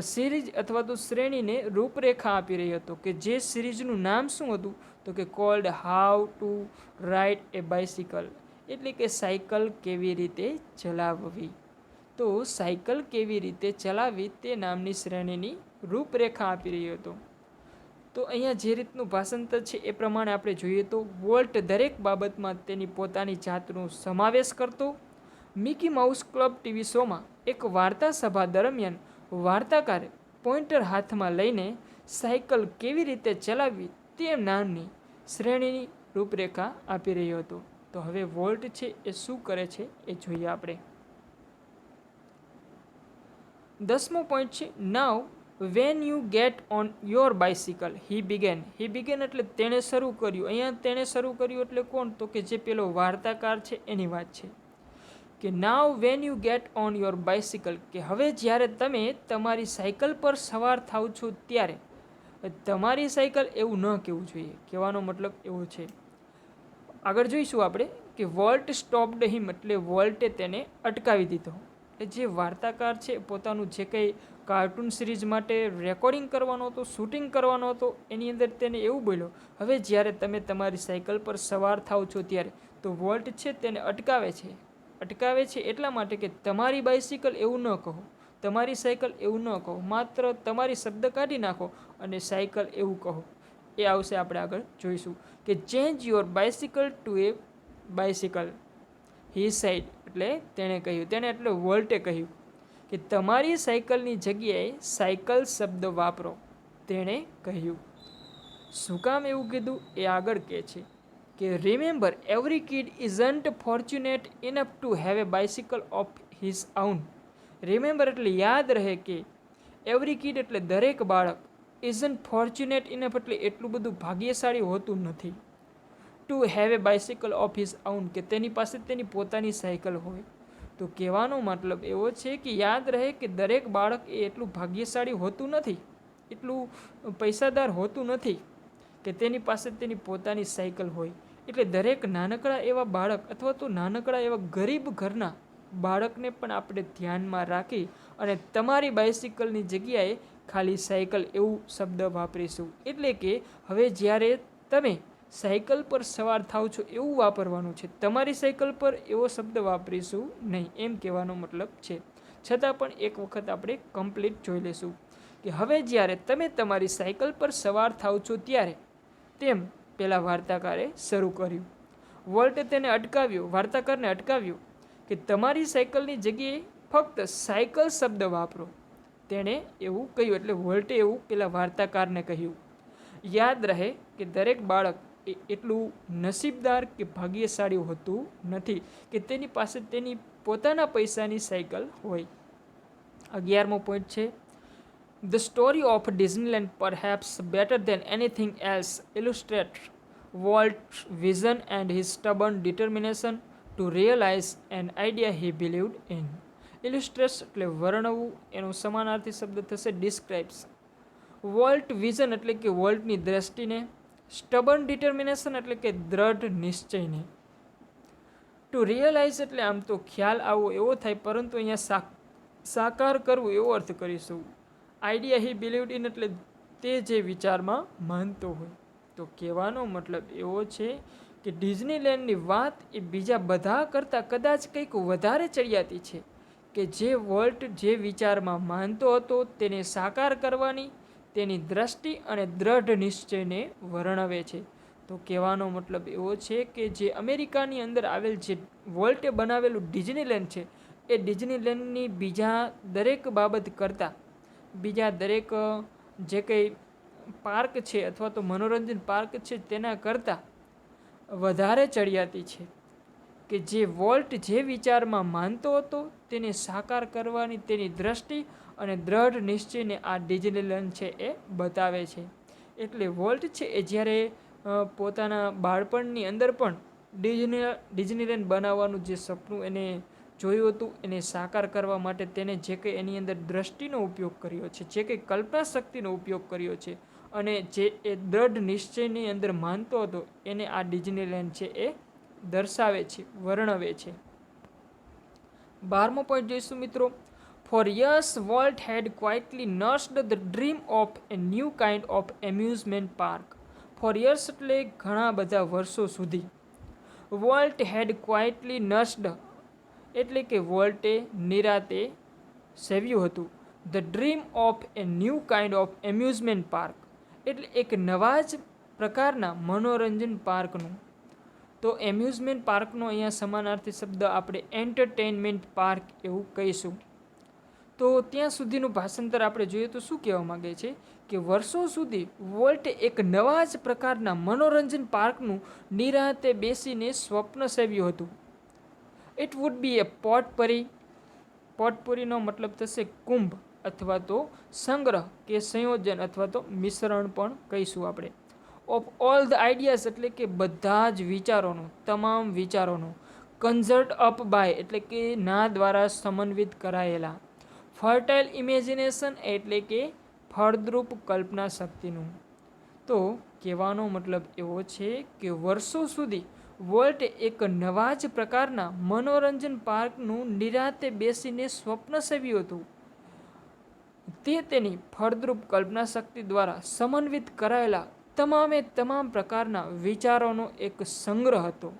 સિરીઝ અથવા તો શ્રેણીને રૂપરેખા આપી રહ્યો હતો. કે જે સિરીઝનું નામ શું હતું? તો કે cold how to ride a bicycle એટલે કે સાયકલ કેવી રીતે ચલાવવી. તો સાયકલ કેવી રીતે ચલાવવી તે નામની શ્રેણીની રૂપરેખા આપી રહ્યો હતો. તો અહીંયા જે રીતનું ભાષાંતર છે એ પ્રમાણે આપણે જોઈએ તો વોલ્ટ દરેક બાબતમાં તેની પોતાની જાતનો સમાવેશ કરતો. મિકી માઉસ ક્લબ ટીવી શોમાં એક વાર્તા સભા દરમિયાન વાર્તાકારે પોઇન્ટર હાથમાં લઈને સાયકલ કેવી રીતે ચલાવવી તે નામની શ્રેણીની રૂપરેખા આપી રહ્યો હતો. તો હવે વોલ્ટ છે એ શું કરે છે એ જોઈએ આપણે. 10મો પોઈન્ટ છે now when you get on your bicycle he began. He began એટલે તેણે શરૂ કર્યું. અહીંયા તેણે શરૂ કર્યું એટલે કોણ? તો કે જે પેલો વાર્તાકાર છે એની વાત છે. કે now when you get on your bicycle કે હવે જ્યારે તમે તમારી સાયકલ પર સવાર થાવ છો ત્યારે. તમારી સાયકલ એવું ન કહેવું જોઈએ, કહેવાનો મતલબ એવો છે. આગળ જોઈશું આપણે કે વોલ્ટ સ્ટોપ્ડ હિમ એટલે વોલ્ટે તેને અટકાવી દીધો. એટલે જે વાર્તાકાર છે પોતાનું જે કંઈ કાર્ટૂન સિરીઝ માટે રેકોર્ડિંગ કરવાનો હતો, શૂટિંગ કરવાનો હતો, એની અંદર તેને એવું બોલ્યો હવે જ્યારે તમે તમારી સાયકલ પર સવાર થાવ છો ત્યારે. તો વોલ્ટ છે તેને અટકાવે છે. અટકાવે છે એટલા માટે કે તમારી બાઇસિકલ એવું ન કહો, તમારી સાયકલ એવું ન કહો, માત્ર તમારી શબ્દ કાઢી નાખો અને સાયકલ એવું કહો. એ આવશે આપણે આગળ જોઈશું. કે change your bicycle to a bicycle he said એટલે તેણે કહ્યું. તેણે એટલે વોલ્ટે કહ્યું કે તમારી સાયકલની જગ્યાએ સાયકલ શબ્દ વાપરો. તેણે કહ્યું. શું કામ એવું કીધું એ આગળ કહે છે કે remember every kid isn't fortunate enough to have a bicycle of his own. Remember એટલે યાદ રહે કે એવરી કિડ એટલે દરેક બાળક, ઇઝન્ટ ફોર્ચ્યુનેટ ઇનફ એટલે એટલું બધું ભાગ્યશાળી હોતું નથી. To have a bicycle of his own કે તેની પાસે તેની પોતાની સાયકલ હોય. તો કહેવાનો મતલબ એવો છે કે યાદ રહે કે દરેક બાળક એ એટલું ભાગ્યશાળી હોતું નથી, એટલું પૈસાદાર હોતું નથી. કે તેની પાસે તેની પોતાની સાયકલ હોય. એટલે દરેક નાનકડા એવા બાળક અથવા તો નાનકડા એવા ગરીબ ઘરના બાળકને પણ આપણે ધ્યાનમાં રાખી અને તમારી બાઇસિકલની જગ્યાએ ખાલી સાયકલ એવું શબ્દ વાપરીશું. એટલે કે હવે જ્યારે તમે સાયકલ પર સવાર થાવ છો એવું વાપરવાનું છે, તમારી સાયકલ પર એવો શબ્દ વાપરીશું નહીં, એમ કહેવાનો મતલબ છે. છતાં પણ એક વખત આપણે કમ્પ્લીટ જોઈ લઈશું કે હવે જ્યારે તમે તમારી સાયકલ પર સવાર થાવ છો ત્યારે તેમ પેલા વાર્તાકારે શરૂ કર્યું. વોલ્ટે તેને અટકાવ્યો, વાર્તાકારને અટકાવ્યો કે તમારી સાયકલની જગ્યાએ ફક્ત સાયકલ શબ્દ વાપરો. તેણે એવું કહ્યું, એટલે વોલ્ટે એવું પેલા વાર્તાકારને કહ્યું. યાદ રહે કે દરેક બાળક એટલું નસીબદાર કે ભાગ્યશાળી હોતું નથી કે તેની પાસે તેની પોતાના પૈસાની સાયકલ હોય. 11મો પોઈન્ટ છે, The story of Disneyland, perhaps better than anything else, illustrates Walt's vision and his stubborn determination to realize an idea he believed in. Illustrates એટલે વર્ણવું, એનો સમાનાર્થી શબ્દ થશે describes. વોલ્ટ વિઝન એટલે કે વોલ્ટની દ્રષ્ટિને, સ્ટબર્ન ડિટર્મિનેશન એટલે કે દ્રઢ નિશ્ચયને, ટુ રિયલાઇઝ એટલે આમ તો ખ્યાલ આવવો એવો થાય, પરંતુ અહીંયા સાકાર કરવું એવો અર્થ કરીશું. આઈડિયા હી બિલીવડ ઇન એટલે તે જે વિચારમાં માનતો હોય. તો કહેવાનો મતલબ એવો છે કે ડિઝનીલેન્ડની વાત એ બીજા બધા કરતાં કદાચ કંઈક વધારે ચડિયાતી છે કે જે વોલ્ટ જે વિચારમાં માનતો હતો તેને સાકાર કરવાની તેની દ્રષ્ટિ અને દ્રઢ નિશ્ચયને વર્ણવે છે. તો કહેવાનો મતલબ એવો છે કે જે અમેરિકાની અંદર આવેલ જે વોલ્ટે બનાવેલું ડિઝનીલેન્ડ છે એ ડિઝનીલેન્ડની બીજા દરેક બાબત કરતાં, બીજા દરેક જે કંઈ પાર્ક છે અથવા તો મનોરંજન પાર્ક છે તેના કરતાં વધારે ચડિયાતી છે કે જે વોલ્ટ જે વિચારમાં માનતો હતો તેને સાકાર કરવાની તેની દ્રષ્ટિ અને દ્રઢ નિશ્ચયને આ ડિઝનીલેન્ડ છે એ બતાવે છે. એટલે વોલ્ટ છે એ જ્યારે પોતાના બાળપણની અંદર પણ ડિઝનીલેન્ડ બનાવવાનું જે સપનું એને જોયું હતું એને સાકાર કરવા માટે તેને જે કંઈ એની અંદર દ્રષ્ટિનો ઉપયોગ કર્યો છે, જે કંઈ કલ્પના શક્તિનો ઉપયોગ કર્યો છે અને જે એ દ્રઢ નિશ્ચયની અંદર માનતો હતો એને આ ડિઝનીલેન્ડ છે એ દર્શાવે છે, વર્ણવે છે. 12મો પોઈન્ટ જોઈશું મિત્રો. For years, Walt had quietly nursed the dream of a new kind of amusement park. For years એટલે ઘણા બધા વર્ષો સુધી. Walt had quietly nursed એટલે કે વોલ્ટે નિરાતે સેવ્યું હતું the dream of A new kind of amusement park એટલે એક નવા જ પ્રકારના મનોરંજન પાર્કનું. તો એમ્યુઝમેન્ટ પાર્કનો અહીંયા સમાનાર્થી શબ્દ આપણે એન્ટરટેનમેન્ટ પાર્ક એવું કહીશું. તો ત્યાં સુધીનું ભાષાંતર આપણે જોઈએ તો શું કહેવા માગે છે કે વર્ષો સુધી વોલ્ટે એક નવા જ પ્રકારના મનોરંજન પાર્કનું નિરાતે બેસીને સ્વપ્ન સેવ્યું હતું. ઇટ વુડ બી એ પોટપરી. પોટપુરીનો મતલબ થશે કુંભ અથવા તો સંગ્રહ કે સંયોજન અથવા તો મિશ્રણ પણ કહીશું આપણે. ઓફ ઓલ ધ આઈડિયાઝ એટલે કે બધા જ વિચારોનો, તમામ વિચારોનો. કન્ઝર્ટ અપ બાય એટલે કે ના દ્વારા સમન્વિત કરાયેલા. ફર્ટાઇલ ઇમેજિનેશન એટલે કે ફળદ્રુપ કલ્પના શક્તિનું. તો કહેવાનો મતલબ એવો છે કે વર્ષો સુધી વોલ્ટે એક નવા જ પ્રકારના મનોરંજન પાર્કનું નિરાતે બેસીને સ્વપ્ન સેવ્યું હતું. તે તેની ફળદ્રુપ કલ્પના શક્તિ દ્વારા સમન્વિત કરાયેલા તમામે તમામ પ્રકારના વિચારોનો એક સંગ્રહ હતો.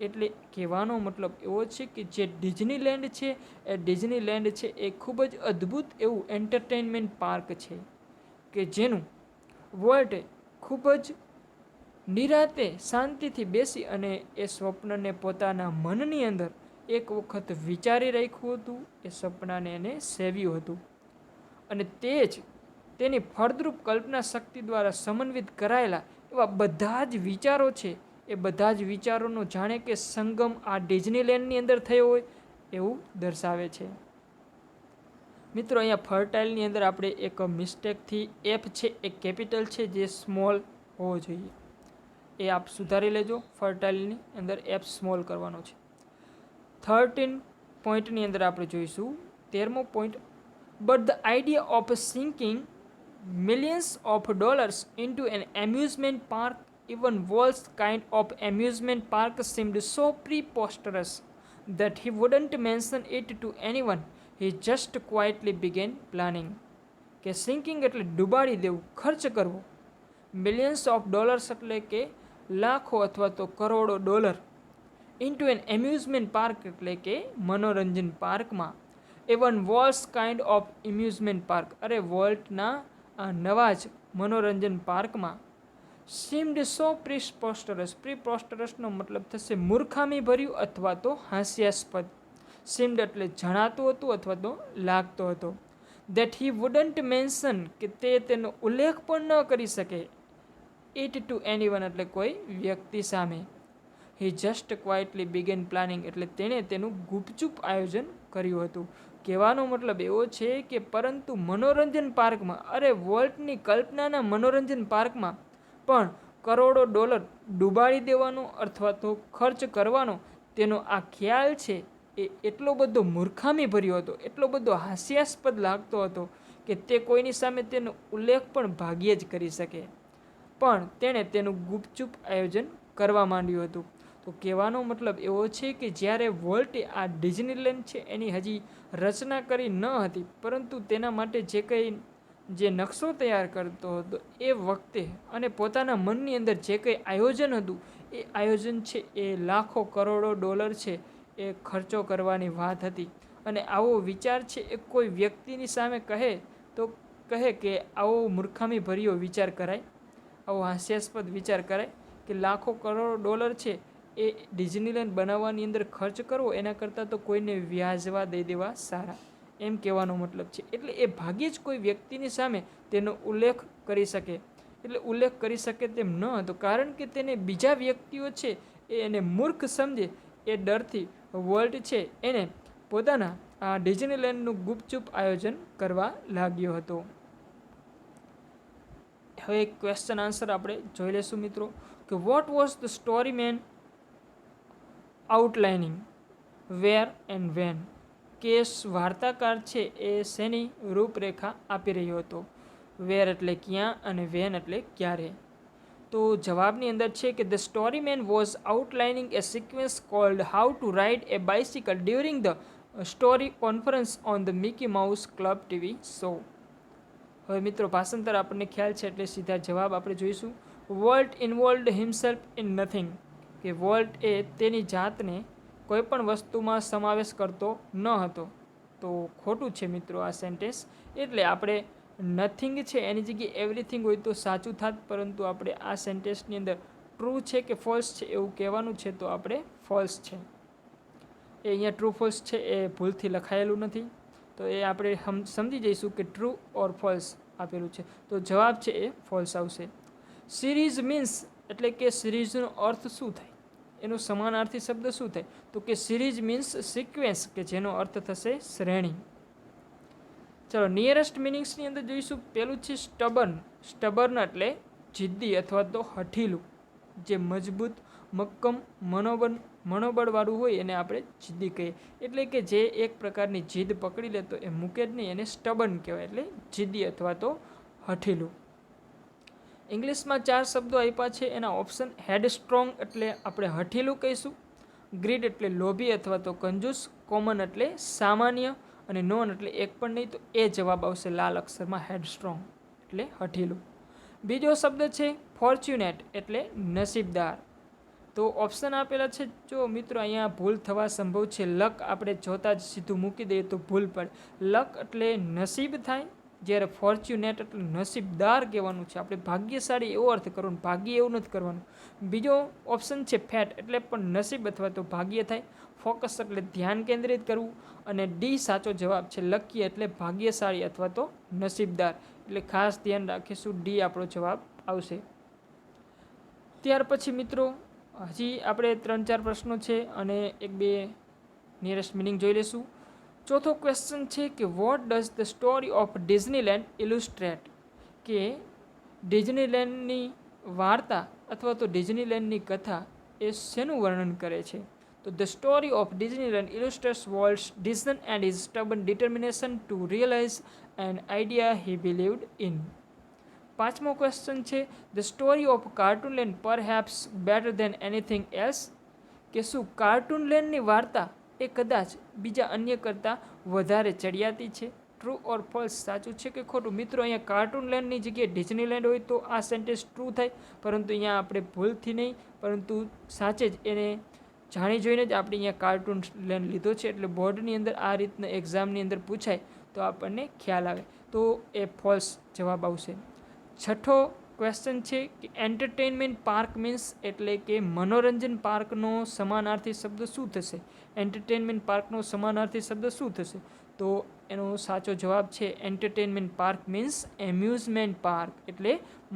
એટલે કહેવાનો મતલબ એવો છે કે જે ડિઝનીલેન્ડ છે એ ડિઝનીલેન્ડ છે એ ખૂબ જ અદ્ભુત એવું એન્ટરટેનમેન્ટ પાર્ક છે કે જેનું વોલ્ટે ખૂબ જ નિરાતે શાંતિથી બેસી અને એ સ્વપ્નને પોતાના મનની અંદર એક વખત વિચારી રાખ્યું હતું, એ સપનાને એને સેવ્યું હતું અને તે જ તેની ફળદ્રુપ કલ્પના શક્તિ દ્વારા સમન્વિત કરાયેલા એવા બધા જ વિચારો છે એ બધા જ વિચારોનો જાણે કે સંગમ આ ડિઝનીલેન્ડની અંદર થયો હોય એવું દર્શાવે છે. મિત્રો અહીંયા ફર્ટાઇલની અંદર આપણે એક મિસ્ટેકથી એફ છે એ કેપિટલ છે જે સ્મોલ હોવો જોઈએ, એ આપ સુધારી લેજો. ફર્ટાઇલની અંદર એફ સ્મોલ કરવાનો છે. 13 પોઈન્ટની અંદર આપણે જોઈશું 13મો point. But the idea of sinking millions of dollars into an amusement park. Even Walt's kind of amusement park seemed so preposterous that he wouldn't mention it to anyone. He just quietly began planning. કે સિંકિંગ એટલે ડૂબાડી દેવું, ખર્ચ કરવો. મિલિયન્સ ઓફ ડોલર્સ એટલે કે લાખો અથવા તો કરોડો dollar. Into an amusement park એટલે કે મનોરંજન પાર્કમાં. Even Walt's kind of amusement park, અરે વોલ્ટના આ નવા જ મનોરંજન પાર્કમાં. સીમ્ડ સો પ્રીપોસ્ટરસનો મતલબ થશે મૂર્ખામી ભર્યું અથવા તો હાસ્યાસ્પદ. સીમ્ડ એટલે જણાતું હતું અથવા તો લાગતો હતો. દેટ હી વુડન્ટ મેન્શન કે તે તેનો ઉલ્લેખ પણ ન કરી શકે. ઇટ ટુ એનીવન એટલે કોઈ વ્યક્તિ સામે. હી જસ્ટ ક્વાઇટલી બિગેન પ્લાનિંગ એટલે તેણે તેનું ગુપચુપ આયોજન કર્યું હતું. કહેવાનો મતલબ એવો છે કે પરંતુ મનોરંજન પાર્કમાં, અરે વોલ્ટની કલ્પનાના મનોરંજન પાર્કમાં પણ કરોડો ડોલર ડૂબાડી દેવાનો અથવા તો ખર્ચ કરવાનો તેનો આ ખ્યાલ છે એ એટલો બધો મૂર્ખામી ભર્યો હતો, એટલો બધો હાસ્યાસ્પદ લાગતો હતો કે તે કોઈની સામે તેનો ઉલ્લેખ પણ ભાગ્યે જ કરી શકે. પણ તેણે તેનું ગુપચુપ આયોજન કરવા માંડ્યું હતું. તો કહેવાનો મતલબ એવો છે કે જ્યારે વોલ્ટે આ ડિઝનીલેન્ડ છે એની હજી રચના કરી ન હતી, પરંતુ તેના માટે જે નકશો તૈયાર કરતો હતો એ વખતે અને પોતાના મનની અંદર જે કંઈ આયોજન હતું એ આયોજન છે એ લાખો કરોડો ડોલર છે એ ખર્ચો કરવાની વાત હતી. અને આવો વિચાર છે એ કોઈ વ્યક્તિની સામે કહે તો કહે કે આવો મૂર્ખામી ભર્યો વિચાર કરાય, આવો હાસ્યાસ્પદ વિચાર કરાય કે લાખો કરોડો ડોલર છે એ ડિઝનીલેન્ડ બનાવવાની અંદર ખર્ચ કરવો એના કરતાં તો કોઈને વ્યાજવા દઈ દેવા સારા, એમ કહેવાનો મતલબ છે. એટલે એ ભાગ્યે જ કોઈ વ્યક્તિની સામે તેનો ઉલ્લેખ કરી શકે. એટલે ઉલ્લેખ કરી શકે તેમ ન હતો, કારણ કે તેને બીજા વ્યક્તિઓ છે એ એને મૂર્ખ સમજે એ ડરથી વોલ્ટ છે એને પોતાના આ ડિઝનીલેન્ડનું ગુપચુપ આયોજન કરવા લાગ્યો હતો. હવે ક્વેશ્ચન આન્સર આપણે જોઈ લઈશું મિત્રો કે what was the story man outlining, where and when. કે વાર્તાકાર છે એ શેની રૂપરેખા આપી રહ્યો હતો. વેર એટલે ક્યાં અને વેન એટલે ક્યારે. તો જવાબની અંદર છે કે the story man was outlining a sequence called how to ride a bicycle during the story conference on the Mickey Mouse Club TV show. હવે મિત્રો ભાષાંતર આપણને ખ્યાલ છે એટલે સીધા જવાબ આપણે જોઈશું. Volt involved himself in nothing. કે વોલ્ટ એ તેની જાતને કોઈ પણ વસ્તુમાં સમાવેશ કરતો ન હતો. તો ખોટું છે મિત્રો આ સેન્ટેન્સ. એટલે આપણે નથિંગ છે એની જગ્યાએ એવરીથિંગ હોય તો સાચું થાત, પરંતુ આપણે આ સેન્ટેન્સની અંદર ટ્રુ છે કે ફોલ્સ છે એવું કહેવાનું છે તો આપણે ફોલ્સ છે. એ અહીંયા ટ્રુ ફોલ્સ છે એ ભૂલથી લખાયેલું નથી, તો એ આપણે સમજી જઈશું કે ટ્રુ ઓર ફોલ્સ આપેલું છે. તો જવાબ છે એ ફોલ્સ આવશે. સિરીઝ મીન્સ એટલે કે સિરીઝનો અર્થ શું થાય, એનો સમાનાર્થી શબ્દ શું થાય, તો કે સિરીઝ મીન્સ સિક્વેન્સ, કે જેનો અર્થ થશે શ્રેણી. ચલો નિયરેસ્ટ મિનિંગ્સની અંદર જોઈશું. પેલું છે સ્ટબર્ન. સ્ટબર્ન એટલે જિદ્દી અથવા તો હઠીલું, જે મજબૂત મક્કમ મનોબળવાળું હોય એને આપણે જિદ્દી કહીએ. એટલે કે જે એક પ્રકારની જીદ પકડી લે તો એ મૂકે જ નહીં, એને સ્ટબર્ન કહેવાય, એટલે જિદ્દી અથવા તો હઠીલું. ઇંગ્લિશમાં 4 શબ્દો આપ્યા છે. એના ઓપ્શન હેડસ્ટ્રોંગ એટલે આપણે હઠીલું કહીશું, ગ્રીડ એટલે લોભી અથવા તો કંજૂસ, કોમન એટલે સામાન્ય, અને નોન એટલે એક પણ નહીં, તો એ જવાબ આવશે લાલ અક્ષરમાં હેડસ્ટ્રોંગ એટલે હઠીલું. બીજો શબ્દ છે ફોર્ચ્યુનેટ એટલે નસીબદાર. તો ઓપ્શન આપેલા છે, જો મિત્રો અહીંયા ભૂલ થવા સંભવ છે. લક આપણે જોતા જ સીધું મૂકી દઈએ તો ભૂલ પડે. લક એટલે નસીબ થાય, જ્યારે ફોર્ચ્યુનેટ એટલે નસીબદાર કહેવાનું છે. આપણે ભાગ્યશાળી એવો અર્થ કરવાનો, ભાગ્ય એવું નથી કરવાનું. બીજો ઓપ્શન છે ફેટ એટલે પણ નસીબ અથવા તો ભાગ્ય થાય. ફોકસ એટલે ધ્યાન કેન્દ્રિત કરવું, અને ડી સાચો જવાબ છે. લકી એટલે ભાગ્યશાળી અથવા તો નસીબદાર, એટલે ખાસ ધ્યાન રાખીશું, ડી આપણો જવાબ આવશે. ત્યાર પછી મિત્રો હજી આપણે 3-4 પ્રશ્નો છે અને 1-2 નિયરેસ્ટ મિનિંગ જોઈ લઈશું. ચોથો ક્વેશ્ચન છે કે what does the story of Disneyland illustrate. કે ડિઝનીલેન્ડની વાર્તા અથવા તો ડિઝનીલેન્ડની કથા એ શેનું વર્ણન કરે છે. તો the story of Disneyland illustrates Walt's design and his stubborn determination to realise an idea he believed in. પાંચમો ક્વેશ્ચન છે, the story of cartoon land perhaps better than anything else, કે શું કાર્ટૂન લેન્ડની વાર્તા એ કદાચ બીજા અન્ય કરતાં વધારે ચડિયાતી છે? ટ્રુ ઓર ફોલ્સ, સાચું છે કે ખોટું? મિત્રો, અહીંયા કાર્ટૂન લેન્ડની જગ્યાએ ડિઝનીલેન્ડ હોય તો આ સેન્ટેન્સ ટ્રુ થાય, પરંતુ અહીંયા આપણે ભૂલથી નહીં પરંતુ સાચે જ એને જાણી જોઈને જ આપણે અહીંયા કાર્ટૂન લેન્ડ લીધો છે. એટલે બોર્ડની અંદર આ રીતના એક્ઝામની અંદર પૂછાય તો આપણને ખ્યાલ આવે, તો એ ફોલ્સ જવાબ આવશે. છઠ્ઠો ક્વેશ્ચન છે કે એન્ટરટેનમેન્ટ પાર્ક મીન્સ, એટલે કે મનોરંજન પાર્કનો સમાનાર્થી શબ્દ શું થશે? એન્ટરટેનમેન્ટ પાર્કનો સમાનાર્થી શબ્દ શું થશે? તો એનો સાચો જવાબ છે entertainment park means amusement park, એટલે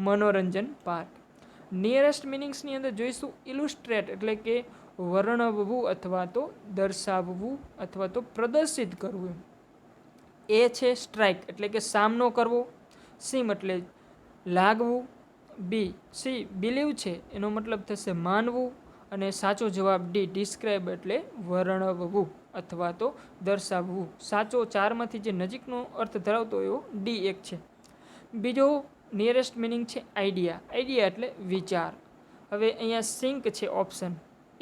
મનોરંજન પાર્ક. નિયરેસ્ટ મિનિંગ્સની અંદર જોઈશું ઇલુસ્ટ્રેટ, એટલે કે વર્ણવવું અથવા તો દર્શાવવું અથવા તો પ્રદર્શિત કરવું. એ છે સ્ટ્રાઇક, એટલે કે સામનો કરવો. સીમ એટલે લાગવું. સી બિલીવ છે, એનો મતલબ થશે માનવું. અને સાચો જવાબ ડી ડિસ્ક્રાઇબ, એટલે વર્ણવવું અથવા તો દર્શાવવું. સાચો ચારમાંથી જે નજીકનો અર્થ ધરાવતો એવો ડી એક છે. બીજો નિયરેસ્ટ મિનિંગ છે આઈડિયા. આઈડિયા એટલે વિચાર. હવે અહીંયા સિંક છે ઓપ્શન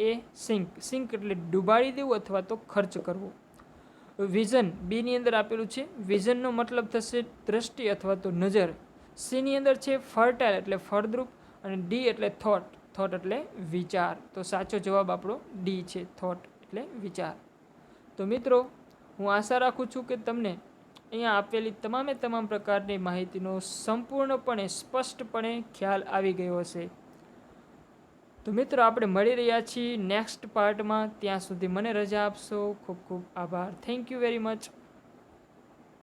એ, સિંક. સિંક એટલે ડૂબાડી દેવું અથવા તો ખર્ચ કરવો. વિઝન બીની અંદર આપેલું છે, વિઝનનો મતલબ થશે દ્રષ્ટિ અથવા તો નજર. સીની અંદર છે ફર્ટાઇલ, એટલે ફળદ્રુપ. અને ડી એટલે થોટ. થોટ એટલે વિચાર. તો સાચો જવાબ આપણો ડી છે, થોટ એટલે વિચાર. તો મિત્રો, હું આશા રાખું છું કે તમને અહીંયા આપેલી તમામ પ્રકારની માહિતીનો સંપૂર્ણપણે સ્પષ્ટપણે ખ્યાલ આવી ગયો હશે. તો મિત્રો, આપણે મળી રહ્યા છીએ નેક્સ્ટ પાર્ટમાં. ત્યાં સુધી મને રજા આપશો. ખૂબ ખૂબ આભાર. Thank you very much.